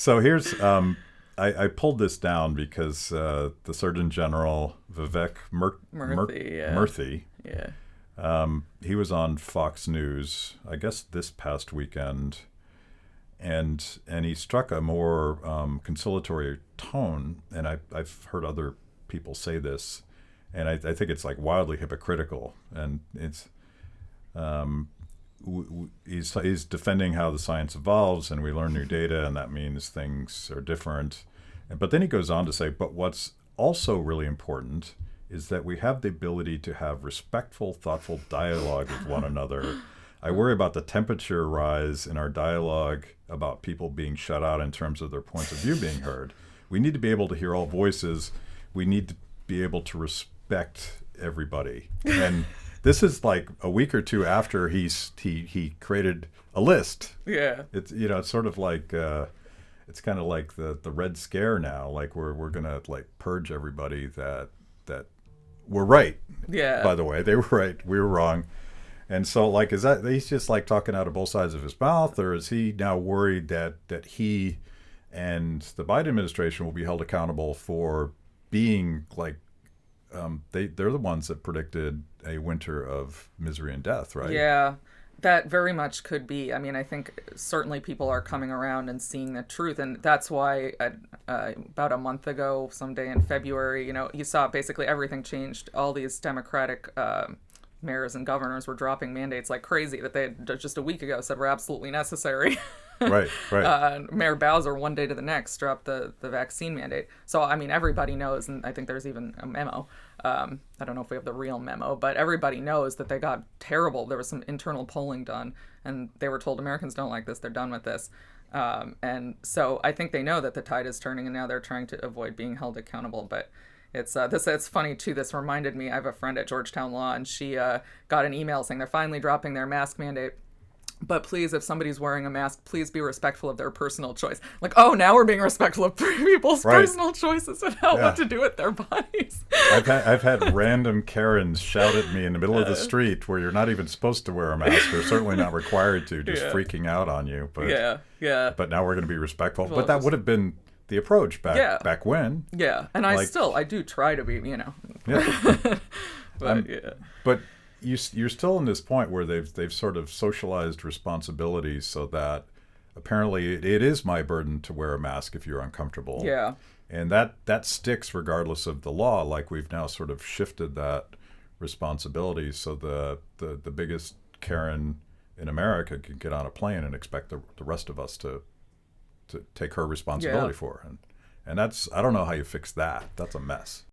So here's I pulled this down because the Surgeon General Vivek Murthy, he was on Fox News, I guess this past weekend, and he struck a more conciliatory tone, and I've heard other people say this, and I think it's like wildly hypocritical, and it's he's defending how the science evolves and we learn new data, and that means things are different. But then he goes on to say, but what's also really important is that we have the ability to have respectful, thoughtful dialogue with one another. I worry about the temperature rise in our dialogue about people being shut out in terms of their points of view being heard. We need to be able to hear all voices. We need to be able to respect everybody. And this is like a week or two after he created a list. Yeah. It's it's sort of like it's kind of like the Red Scare now. Like we're gonna like purge everybody that we're right. Yeah. By the way, they were right. We were wrong. And so like is that he's just like talking out of both sides of his mouth, or is he now worried that he and the Biden administration will be held accountable for being like they're the ones that predicted a winter of misery and death, right? Yeah, that very much could be. I mean, I think certainly people are coming around and seeing the truth, and that's why about a month ago, someday in February, you saw basically everything changed. All these Democratic mayors and governors were dropping mandates like crazy that they had just a week ago said were absolutely necessary. Right. Mayor Bowser, one day to the next, dropped the vaccine mandate. So, I mean, everybody knows, and I think there's even a memo. I don't know if we have the real memo, but everybody knows that they got terrible. There was some internal polling done, and they were told Americans don't like this. They're done with this. And so I think they know that the tide is turning, and now they're trying to avoid being held accountable. But it's funny, too. This reminded me, I have a friend at Georgetown Law, and she got an email saying they're finally dropping their mask mandate. But please, if somebody's wearing a mask, please be respectful of their personal choice. Like, oh, now we're being respectful of people's personal choices about what to do with their bodies. I've had random Karens shout at me in the middle of the street where you're not even supposed to wear a mask. You're certainly not required to, just freaking out on you. But But now we're going to be be respectful. Well, but that would have been the approach back when. Yeah, and I do try to be, Yeah. But But you're still in this point where they've sort of socialized responsibilities so that apparently it is my burden to wear a mask if you're uncomfortable. Yeah. And that sticks regardless of the law. Like we've now sort of shifted that responsibility so the biggest Karen in America can get on a plane and expect the rest of us to take her responsibility for her. And that's, I don't know how you fix that. That's a mess.